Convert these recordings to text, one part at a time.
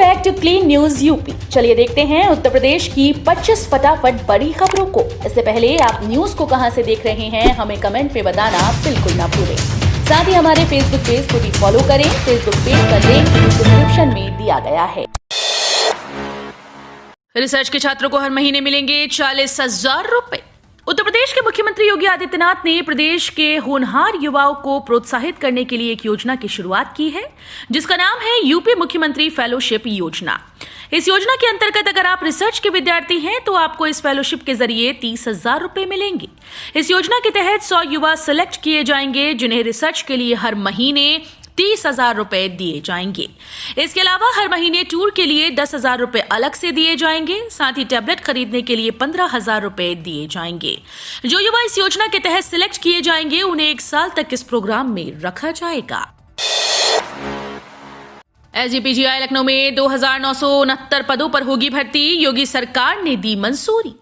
Back to clean news UP. चलिए देखते हैं उत्तर प्रदेश की 25 फटाफट बड़ी खबरों को। इससे पहले आप न्यूज को कहां से देख रहे हैं हमें कमेंट में बताना बिल्कुल ना भूलें। साथ ही हमारे फेसबुक पेज को भी फॉलो करें। फेसबुक पेज का लिंक डिस्क्रिप्शन में दिया गया है। रिसर्च के छात्रों को हर महीने मिलेंगे 40,000 रुपए। उत्तर प्रदेश के मुख्यमंत्री योगी आदित्यनाथ ने प्रदेश के होनहार युवाओं को प्रोत्साहित करने के लिए एक योजना की शुरुआत की है, जिसका नाम है यूपी मुख्यमंत्री फेलोशिप योजना। इस योजना के अंतर्गत अगर आप रिसर्च के विद्यार्थी हैं तो आपको इस फेलोशिप के जरिए 30,000 रुपए मिलेंगे। इस योजना के तहत 100 युवा सिलेक्ट किए जाएंगे, जिन्हें रिसर्च के लिए हर महीने 30,000 रुपए दिए जाएंगे। इसके अलावा हर महीने टूर के लिए 10,000 रुपए अलग से दिए जाएंगे। साथ ही टैबलेट खरीदने के लिए 15,000 रुपए दिए जाएंगे। जो युवा इस योजना के तहत सिलेक्ट किए जाएंगे उन्हें 1 साल तक इस प्रोग्राम में रखा जाएगा। एसजीपीजीआई लखनऊ में 2,969 पदों पर होगी भर्ती। योगी सरकार ने दी मंजूरी।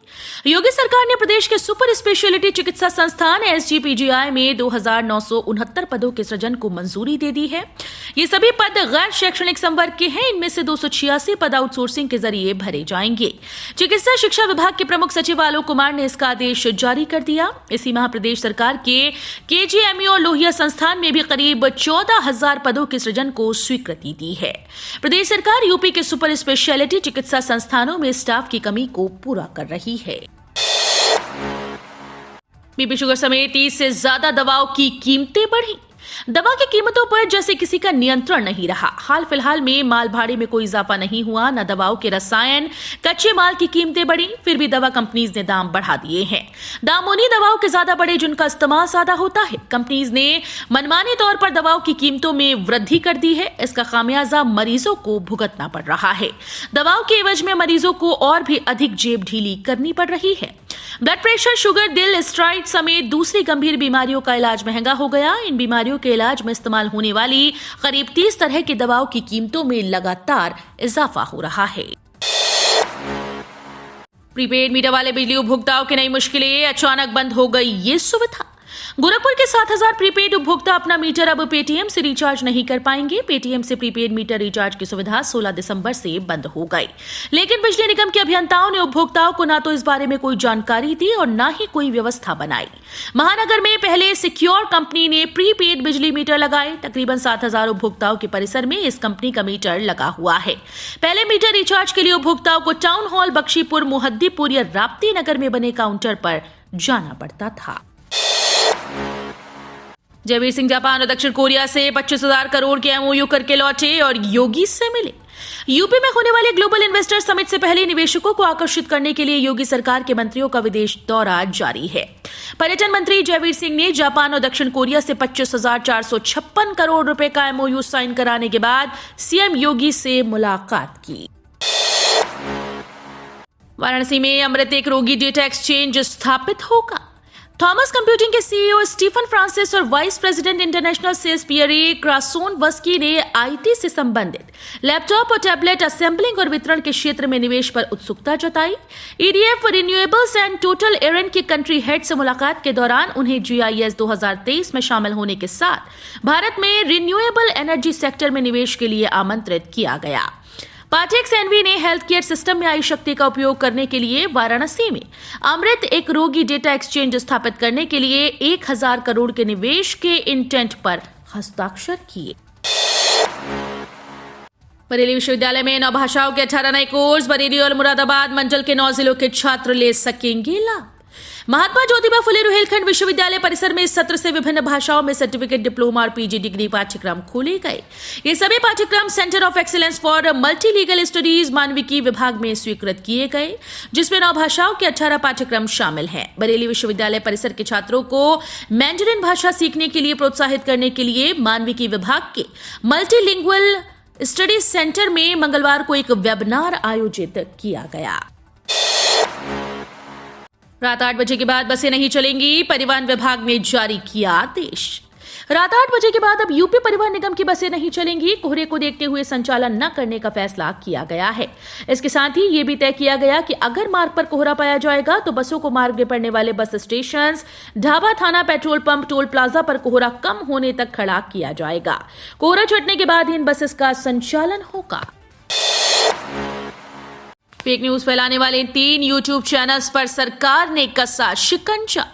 योगी सरकार ने प्रदेश के सुपर स्पेशलिटी चिकित्सा संस्थान एसजीपीजीआई में 2,969 पदों के सृजन को मंजूरी दे दी है। ये सभी पद गैर शैक्षणिक संवर्ग के हैं। इनमें से 286 पद आउटसोर्सिंग के जरिए भरे जाएंगे। चिकित्सा शिक्षा विभाग के प्रमुख सचिव आलोक कुमार ने इसका आदेश जारी कर दिया। इसी माह प्रदेश सरकार के केजीएमयू और लोहिया संस्थान में भी करीब 14,000 पदों के सृजन को स्वीकृति दी है। प्रदेश सरकार यूपी के सुपर स्पेशलिटी चिकित्सा संस्थानों में स्टाफ की कमी को पूरा कर रही है। बीपी शुगर समेत 30 से ज्यादा दवाओं की कीमतें बढ़ी। दवा की कीमतों पर जैसे किसी का नियंत्रण नहीं रहा। हाल फिलहाल में माल भाड़े में कोई इजाफा नहीं हुआ, न दवाओं के रसायन कच्चे माल की कीमतें बढ़ी। फिर भी दवा कंपनीज ने दाम बढ़ा दिए हैं। दाम उन्हीं दवाओं के ज्यादा बढ़े जिनका इस्तेमाल ज्यादा होता है। कंपनीज ने मनमाने तौर पर दवाओं की कीमतों में वृद्धि कर दी है। इसका खामियाजा मरीजों को भुगतना पड़ रहा है। दवाओं के एवज में मरीजों को और भी अधिक जेब ढीली करनी पड़ रही है। ब्लड प्रेशर, शुगर, दिल, स्ट्राइड समेत दूसरी गंभीर बीमारियों का इलाज महंगा हो गया। इन बीमारियों के इलाज में इस्तेमाल होने वाली करीब 30 तरह की दवाओं की कीमतों में लगातार इजाफा हो रहा है। प्रीपेड मीटर वाले बिजली उपभोक्ताओं की नई मुश्किलें, अचानक बंद हो गई ये सुविधा। गोरखपुर के 7,000 प्रीपेड उपभोक्ता अपना मीटर अब पेटीएम से रिचार्ज नहीं कर पाएंगे। पेटीएम से प्रीपेड मीटर रिचार्ज की सुविधा 16 दिसंबर से बंद हो गई। लेकिन बिजली निगम के अभियंताओं ने उपभोक्ताओं को न तो इस बारे में कोई जानकारी दी और न ही कोई व्यवस्था बनाई। महानगर में पहले सिक्योर कंपनी ने प्रीपेड बिजली मीटर लगाए। तकरीबन 7,000 उपभोक्ताओं के परिसर में इस कंपनी का मीटर लगा हुआ है। पहले मीटर रिचार्ज के लिए उपभोक्ताओं को टाउन हॉल, बख्शीपुर, मोहद्दीपुर या राप्ती नगर में बने काउंटर पर जाना पड़ता था। जयवीर सिंह जापान और दक्षिण कोरिया से 25,000 करोड़ के एमओयू करके लौटे और योगी से मिले। यूपी में होने वाले ग्लोबल इन्वेस्टर समिट से पहले निवेशकों को आकर्षित करने के लिए योगी सरकार के मंत्रियों का विदेश दौरा जारी है। पर्यटन मंत्री जयवीर सिंह ने जापान और दक्षिण कोरिया से 25,456 करोड़ रुपए का एमओयू साइन कराने के बाद सीएम योगी से मुलाकात की। वाराणसी में अमृत एक रोगी डेटा एक्सचेंज स्थापित होगा। थॉमस कंप्यूटिंग के सीईओ स्टीफन फ्रांसिस और vice president international sales Pierre Krasnowski ने आईटी से संबंधित लैपटॉप और टैबलेट असेंबलिंग और वितरण के क्षेत्र में निवेश पर उत्सुकता जताई। ईडीएफ, रिन्यूएबल्स एंड टोटल एरन के कंट्री हेड से मुलाकात के दौरान उन्हें जीआईएस 2023 में शामिल होने के साथ भारत में रिन्यूएबल एनर्जी सेक्टर में निवेश के लिए आमंत्रित किया गया। पाटेक्स एनवी ने हेल्थ केयर सिस्टम में आई शक्ति का उपयोग करने के लिए वाराणसी में अमृत एक रोगी डेटा एक्सचेंज स्थापित करने के लिए 1,000 करोड़ के निवेश के इंटेंट पर हस्ताक्षर किए। बरेली विश्वविद्यालय में 9 भाषाओं के 18 नए कोर्स। बरेली और मुरादाबाद मंडल के 9 जिलों के छात्र ले सकेंगे लाभ। महात्मा ज्योतिबा फुले रुहेलखंड विश्वविद्यालय परिसर में इस सत्र से विभिन्न भाषाओं में सर्टिफिकेट, डिप्लोमा और पीजी डिग्री पाठ्यक्रम खोले गए। ये सभी पाठ्यक्रम centre of excellence for multi legal studies मानविकी विभाग में स्वीकृत किए गए, जिसमें 9 भाषाओं के 18 पाठ्यक्रम शामिल हैं। बरेली विश्वविद्यालय परिसर के छात्रों को मैंडरिन भाषा सीखने के लिए प्रोत्साहित करने के लिए मानविकी विभाग के मल्टीलिंगुअल स्टडीज सेंटर में मंगलवार को एक वेबिनार आयोजित किया गया। रात 8 बजे के बाद बसें नहीं चलेंगी, परिवहन विभाग ने जारी किया आदेश। रात 8 बजे के बाद अब यूपी परिवहन निगम की बसें नहीं चलेंगी। कोहरे को देखते हुए संचालन न करने का फैसला किया गया है। इसके साथ ही ये भी तय किया गया कि अगर मार्ग पर कोहरा पाया जाएगा तो बसों को मार्ग में पड़ने वाले बस स्टेशन, ढाबा, थाना, पेट्रोल पंप, टोल प्लाजा पर कोहरा कम होने तक खड़ा किया जाएगा। कोहरा छटने के बाद इन बसेस का संचालन होगा। फेक न्यूज फैलाने वाले 3 यूट्यूब चैनल्स पर सरकार ने कसा शिकंजा।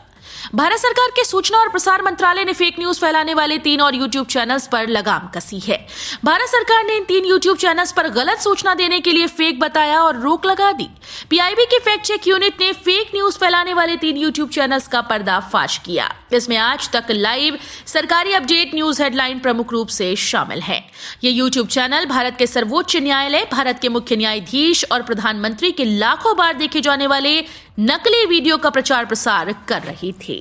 भारत सरकार के सूचना और प्रसार मंत्रालय ने फेक न्यूज फैलाने वाले 3 और यूट्यूब चैनल्स पर लगाम कसी है। भारत सरकार ने इन 3 यूट्यूब चैनल्स पर गलत सूचना देने के लिए फेक बताया और रोक लगा दी। पीआईबी की फैक्ट चेक यूनिट ने फेक न्यूज फैलाने वाले 3 यूट्यूब चैनल्स का पर्दाफाश किया। इसमें आज तक लाइव, सरकारी अपडेट, न्यूज हेडलाइन प्रमुख रूप से शामिल है। ये यूट्यूब चैनल भारत के सर्वोच्च न्यायालय, भारत के मुख्य न्यायाधीश और प्रधानमंत्री के लाखों बार देखे जाने वाले नकली वीडियो का प्रचार प्रसार कर रही थी।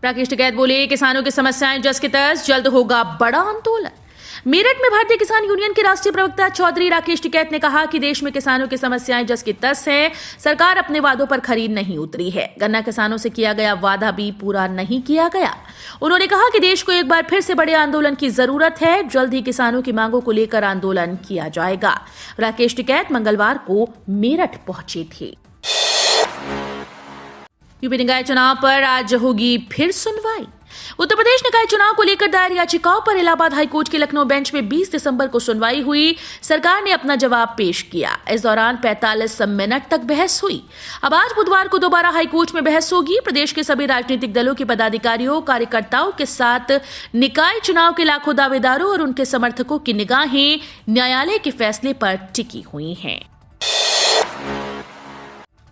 राकेश टिकैत बोले, किसानों की समस्याएं जस की तस, जल्द होगा बड़ा आंदोलन। मेरठ में भारतीय किसान यूनियन के राष्ट्रीय प्रवक्ता चौधरी राकेश टिकैत ने कहा कि देश में किसानों की समस्याएं जस की तस है। सरकार अपने वादों पर खरी नहीं उतरी है। गन्ना किसानों से किया गया वादा भी पूरा नहीं किया गया। उन्होंने कहा कि देश को एक बार फिर से बड़े आंदोलन की जरूरत है। जल्द ही किसानों की मांगों को लेकर आंदोलन किया जाएगा। राकेश टिकैत मंगलवार को मेरठ पहुंचे थे। यूपी निकाय चुनाव पर आज होगी फिर सुनवाई। उत्तर प्रदेश निकाय चुनाव को लेकर दायर याचिकाओं पर इलाहाबाद हाईकोर्ट के लखनऊ बेंच में 20 दिसंबर को सुनवाई हुई। सरकार ने अपना जवाब पेश किया। इस दौरान 45 मिनट तक बहस हुई। अब आज बुधवार को दोबारा हाईकोर्ट में बहस होगी। प्रदेश के सभी राजनीतिक दलों के पदाधिकारियों, कार्यकर्ताओं के साथ निकाय चुनाव के लाखों दावेदारों और उनके समर्थकों की निगाहें न्यायालय के फैसले पर टिकी हुई हैं।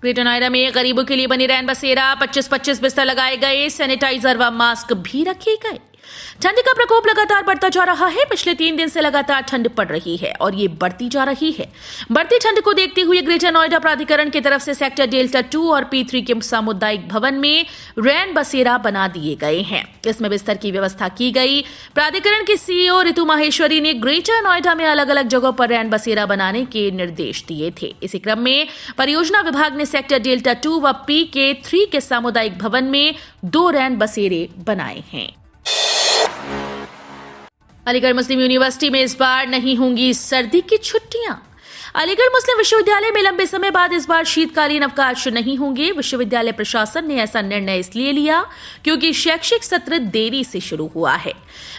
ग्रेटर नोएडा में गरीबों के लिए बनी रैन बसेरा, 25-25 बिस्तर लगाए गए, सैनिटाइजर व मास्क भी रखे गए। ठंड का प्रकोप लगातार बढ़ता जा रहा है। पिछले 3 दिन से लगातार ठंड पड़ रही है और ये बढ़ती जा रही है। बढ़ती ठंड को देखते हुए ग्रेटर नोएडा प्राधिकरण की तरफ से सेक्टर डेल्टा 2 और P3 के सामुदायिक भवन में रैन बसेरा बना दिए गए हैं। इसमें बिस्तर की व्यवस्था की गई। प्राधिकरण की सीईओ ऋतु माहेश्वरी ने ग्रेटर नोएडा में अलग अलग जगहों पर रैन बसेरा बनाने के निर्देश दिए थे। इसी क्रम में परियोजना विभाग ने सेक्टर डेल्टा 2 व P3 के सामुदायिक भवन में 2 रैन बसेरे बनाए हैं। अलीगढ़ मुस्लिम यूनिवर्सिटी में इस बार नहीं होंगी सर्दी की छुट्टियां। अलीगढ़ मुस्लिम विश्वविद्यालय में लंबे समय बाद इस बार शीतकालीन अवकाश नहीं होंगे। विश्वविद्यालय प्रशासन ने ऐसा निर्णय इसलिए लिया क्योंकि शैक्षिक सत्र देरी से शुरू हुआ है।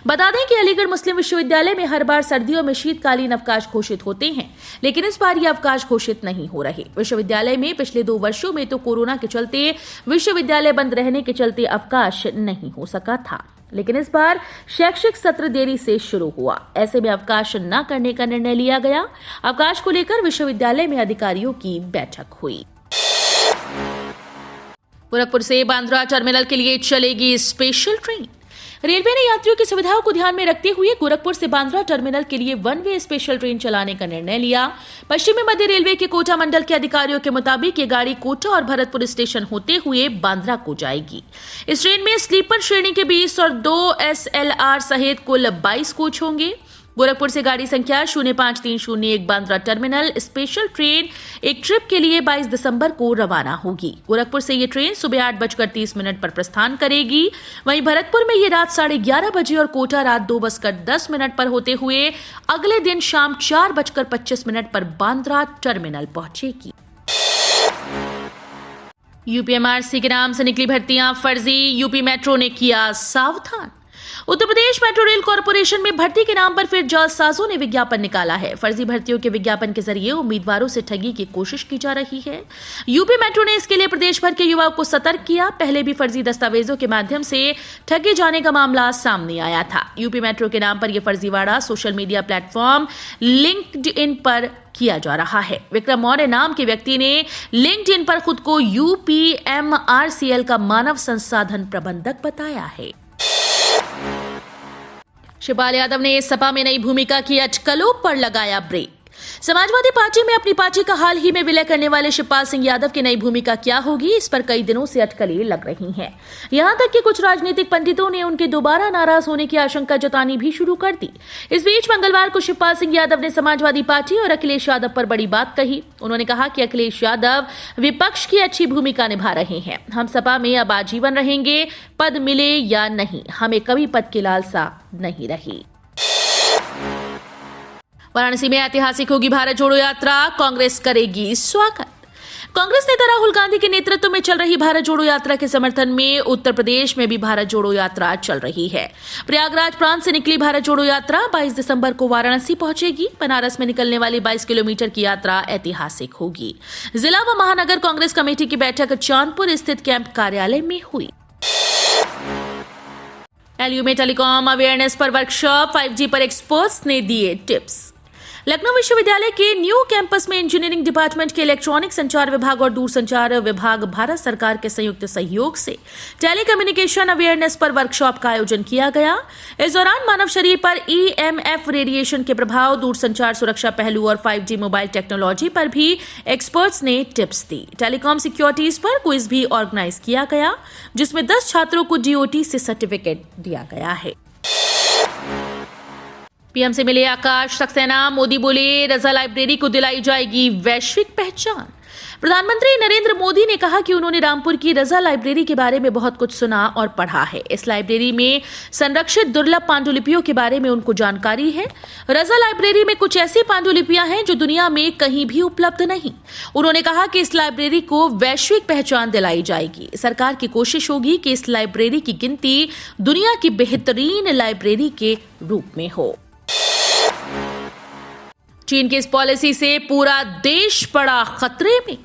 बता दें कि अलीगढ़ मुस्लिम विश्वविद्यालय में हर बार सर्दियों में शीतकालीन अवकाश घोषित होते हैं, लेकिन इस बार ये अवकाश घोषित नहीं हो रहे। विश्वविद्यालय में पिछले 2 वर्षों में तो कोरोना के चलते विश्वविद्यालय बंद रहने के चलते अवकाश नहीं हो सका था, लेकिन इस बार शैक्षिक सत्र देरी से शुरू हुआ। ऐसे में अवकाश न करने का निर्णय लिया गया। अवकाश को लेकर विश्वविद्यालय में अधिकारियों की बैठक हुई। गोरखपुर से बांद्रा टर्मिनल के लिए चलेगी स्पेशल ट्रेन। रेलवे ने यात्रियों की सुविधाओं को ध्यान में रखते हुए गोरखपुर से बांद्रा टर्मिनल के लिए 1 वे स्पेशल ट्रेन चलाने का निर्णय लिया। पश्चिमी मध्य रेलवे के कोटा मंडल के अधिकारियों के मुताबिक ये गाड़ी कोटा और भरतपुर स्टेशन होते हुए बांद्रा को जाएगी। इस ट्रेन में स्लीपर श्रेणी के 20 और 2 SLR सहित कुल 22 कोच होंगे। गोरखपुर से गाड़ी संख्या 05301 बांद्रा टर्मिनल स्पेशल ट्रेन एक ट्रिप के लिए 22 दिसंबर को रवाना होगी। गोरखपुर से ये ट्रेन सुबह 8:30 पर प्रस्थान करेगी। वहीं भरतपुर में ये रात 11:30 बजे और कोटा रात 2:10 पर होते हुए अगले दिन शाम 4:25 पर बांद्रा टर्मिनल पहुंचेगी। यूपीएमआरसी के नाम से निकली भर्तियां फर्जी, यूपी मेट्रो ने किया सावधान। Uttar Pradesh metro rail corporation में भर्ती के नाम पर फिर जालसाजों ने विज्ञापन निकाला है। फर्जी भर्तियों के विज्ञापन के जरिए उम्मीदवारों से ठगी की कोशिश की जा रही है। यूपी मेट्रो ने इसके लिए प्रदेश भर के युवाओं को सतर्क किया। पहले भी फर्जी दस्तावेजों के माध्यम से ठगे जाने का मामला सामने आया था। यूपी मेट्रो के नाम पर यह फर्जीवाड़ा सोशल मीडिया प्लेटफॉर्म लिंक्डइन पर किया जा रहा है। विक्रम मौर्य नाम के व्यक्ति ने लिंक्डइन पर खुद को UPMRCL का मानव संसाधन प्रबंधक बताया है। शिवपाल यादव ने सपा में नई भूमिका की अटकलों पर लगाया ब्रेक। समाजवादी पार्टी में अपनी पार्टी का हाल ही में विलय करने वाले शिवपाल सिंह यादव की नई भूमिका क्या होगी, इस पर कई दिनों से अटकलें लग रही हैं। यहां तक कि कुछ राजनीतिक पंडितों ने उनके दोबारा नाराज होने की आशंका जतानी भी शुरू कर दी। इस बीच मंगलवार को शिवपाल सिंह यादव ने समाजवादी पार्टी और अखिलेश यादव पर बड़ी बात कही। उन्होंने कहा कि अखिलेश यादव विपक्ष की अच्छी भूमिका निभा रहे हैं। हम सपा में अब आजीवन रहेंगे, पद मिले या नहीं, हमें कभी पद की लालसा नहीं रही। वाराणसी में ऐतिहासिक होगी भारत जोड़ो यात्रा, कांग्रेस करेगी स्वागत। कांग्रेस नेता राहुल गांधी के नेतृत्व में चल रही भारत जोड़ो यात्रा के समर्थन में उत्तर प्रदेश में भी भारत जोड़ो यात्रा चल रही है। प्रयागराज प्रांत से निकली भारत जोड़ो यात्रा 22 दिसंबर को वाराणसी पहुंचेगी। बनारस में निकलने वाली 22 किलोमीटर की यात्रा ऐतिहासिक होगी। जिला व महानगर कांग्रेस कमेटी की बैठक चांदपुर स्थित कैंप कार्यालय में हुई। एलयू में टेलीकॉम अवेयरनेस पर वर्कशॉप, 5G पर एक्सपर्ट्स ने दिए टिप्स। लखनऊ विश्वविद्यालय के न्यू कैंपस में इंजीनियरिंग डिपार्टमेंट के इलेक्ट्रॉनिक संचार विभाग और दूरसंचार विभाग भारत सरकार के संयुक्त सहयोग से टेलीकम्युनिकेशन अवेयरनेस पर वर्कशॉप का आयोजन किया गया। इस दौरान मानव शरीर पर EMF रेडिएशन के प्रभाव, दूरसंचार सुरक्षा पहलू और 5G मोबाइल टेक्नोलॉजी पर भी एक्सपर्ट्स ने टिप्स दी। टेलीकॉम सिक्योरिटीज पर क्विज भी ऑर्गेनाइज किया गया, जिसमें 10 छात्रों को DOT से सर्टिफिकेट दिया गया है। पीएम से मिले आकाश सक्सेना, मोदी बोले रजा लाइब्रेरी को दिलाई जाएगी वैश्विक पहचान। प्रधानमंत्री नरेंद्र मोदी ने कहा कि उन्होंने रामपुर की रजा लाइब्रेरी के बारे में बहुत कुछ सुना और पढ़ा है। इस लाइब्रेरी में संरक्षित दुर्लभ पांडुलिपियों के बारे में उनको जानकारी है। रजा लाइब्रेरी में कुछ ऐसी पांडुलिपियां हैं जो दुनिया में कहीं भी उपलब्ध नहीं। उन्होंने कहा कि इस लाइब्रेरी को वैश्विक पहचान दिलाई जाएगी। सरकार की कोशिश होगी कि इस लाइब्रेरी की गिनती दुनिया की बेहतरीन लाइब्रेरी के रूप में हो। चीन की इस पॉलिसी से पूरा देश पड़ा खतरे में।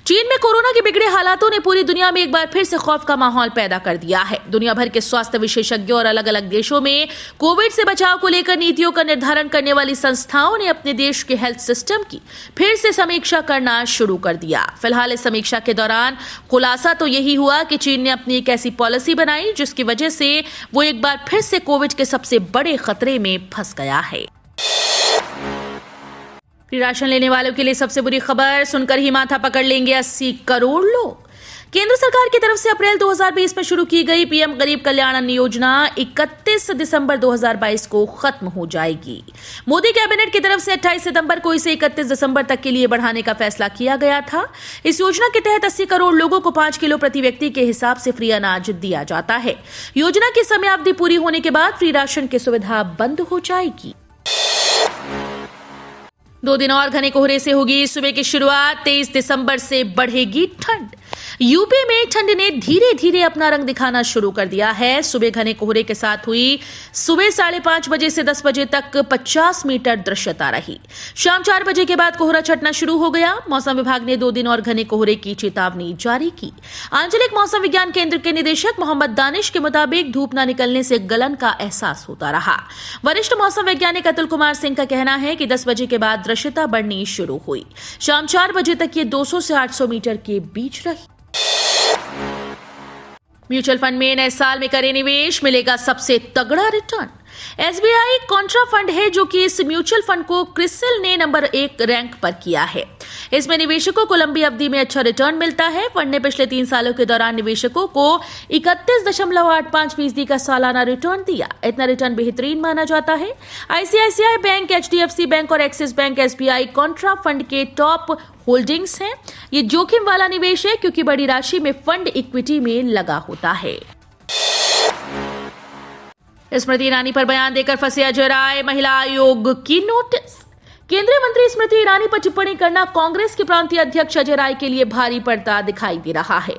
चीन में कोरोना के बिगड़े हालातों ने पूरी दुनिया में एक बार फिर से खौफ का माहौल पैदा कर दिया है। दुनिया भर के स्वास्थ्य विशेषज्ञों और अलग अलग देशों में कोविड से बचाव को लेकर नीतियों का निर्धारण करने वाली संस्थाओं ने अपने देश के हेल्थ सिस्टम की फिर से समीक्षा करना शुरू कर दिया। फिलहाल इस समीक्षा के दौरान खुलासा तो यही हुआ कि चीन ने अपनी एक ऐसी पॉलिसी बनाई जिसकी वजह से वो एक बार फिर से कोविड के सबसे बड़े खतरे में फंस गया है। राशन लेने वालों के लिए सबसे बुरी खबर सुनकर ही माथा पकड़ लेंगे 80 करोड़ लोग। केंद्र सरकार की तरफ से अप्रैल 2020 में शुरू की गई पीएम गरीब कल्याण अन्न योजना 31 दिसंबर 2022 को खत्म हो जाएगी। मोदी कैबिनेट की तरफ से 28 सितंबर को इसे 31 दिसंबर तक के लिए बढ़ाने का फैसला किया गया था। इस योजना के तहत 80 करोड़ लोगों को 5 किलो प्रति व्यक्ति के हिसाब से फ्री अनाज दिया जाता है। योजना की समयावधि पूरी होने के बाद फ्री राशन की सुविधा बंद हो जाएगी। 2 दिन और घने कोहरे से होगी सुबह की शुरुआत। 23 दिसंबर से बढ़ेगी ठंड। यूपी में ठंड ने धीरे धीरे अपना रंग दिखाना शुरू कर दिया है। सुबह घने कोहरे के साथ हुई सुबह 5:30 बजे से 10 बजे तक 50 मीटर दृश्यता रही। शाम 4 बजे के बाद कोहरा छटना शुरू हो गया। मौसम विभाग ने 2 दिन और घने कोहरे की चेतावनी जारी की। आंचलिक मौसम विज्ञान केंद्र के निदेशक मोहम्मद दानिश के मुताबिक धूप न निकलने से गलन का एहसास होता रहा। वरिष्ठ मौसम वैज्ञानिक अतुल कुमार सिंह का कहना है कि 10 बजे के बाद दृश्यता बढ़नी शुरू हुई। शाम 4 बजे तक ये 200 से 800 मीटर के बीच रही। म्यूचुअल फंड में नए साल में करें निवेश, मिलेगा सबसे तगड़ा रिटर्न। SBI कॉन्ट्रा फंड है जो कि इस म्यूचुअल फंड को क्रिसिल ने नंबर 1 रैंक पर किया है। इसमें निवेशकों को लंबी अवधि में अच्छा रिटर्न मिलता है। फंड ने पिछले 3 सालों के दौरान निवेशकों को 31.85% का सालाना रिटर्न दिया। इतना रिटर्न बेहतरीन माना जाता है। ICICI बैंक, HDFC बैंक और axis bank SBI Contra fund के टॉप होल्डिंग्स हैं। ये जोखिम वाला निवेश है क्योंकि बड़ी राशि में फंड इक्विटी में लगा होता है। स्मृति ईरानी पर बयान देकर फंसे अजय राय, महिला आयोग की नोटिस। केंद्रीय मंत्री स्मृति ईरानी पर टिप्पणी करना कांग्रेस के प्रांतीय अध्यक्ष अजय राय के लिए भारी पड़ता दिखाई दे रहा है।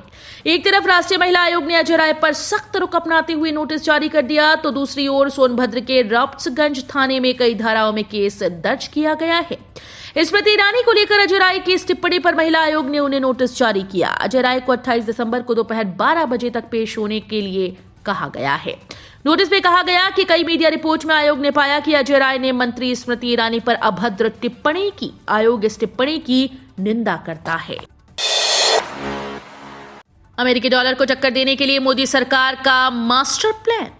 एक तरफ राष्ट्रीय महिला आयोग ने अजय राय पर सख्त रुख अपनाते हुए नोटिस जारी कर दिया, तो दूसरी ओर सोनभद्र के राफ्ट्सगंज थाने में कई धाराओं में केस दर्ज किया गया है। स्मृति ईरानी को लेकर अजय राय की इस टिप्पणी पर महिला आयोग ने उन्हें नोटिस जारी किया। अजय राय को 28 दिसंबर को दोपहर 12 बजे तक पेश होने के लिए कहा गया है। नोटिस में कहा गया कि कई मीडिया रिपोर्ट में आयोग ने पाया कि अजय राय ने मंत्री स्मृति ईरानी पर अभद्र टिप्पणी की। आयोग इस टिप्पणी की निंदा करता है। अमेरिकी डॉलर को टक्कर देने के लिए मोदी सरकार का मास्टर प्लान।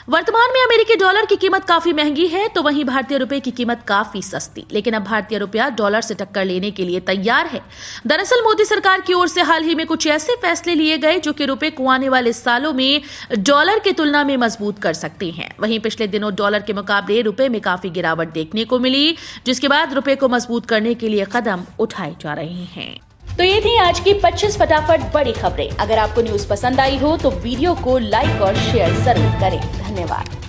वर्तमान में अमेरिकी डॉलर की कीमत काफी महंगी है, तो वहीं भारतीय रुपए की कीमत काफी सस्ती। लेकिन अब भारतीय रुपया डॉलर से टक्कर लेने के लिए तैयार है। दरअसल मोदी सरकार की ओर से हाल ही में कुछ ऐसे फैसले लिए गए जो कि रुपए को आने वाले सालों में डॉलर की तुलना में मजबूत कर सकते हैं। वहीं पिछले दिनों डॉलर के मुकाबले रुपए में काफी गिरावट देखने को मिली, जिसके बाद रुपए को मजबूत करने के लिए कदम उठाए जा रहे हैं। तो ये थी आज की 25 फटाफट बड़ी खबरें। अगर आपको न्यूज पसंद आई हो तो वीडियो को लाइक और शेयर जरूर करें। धन्यवाद।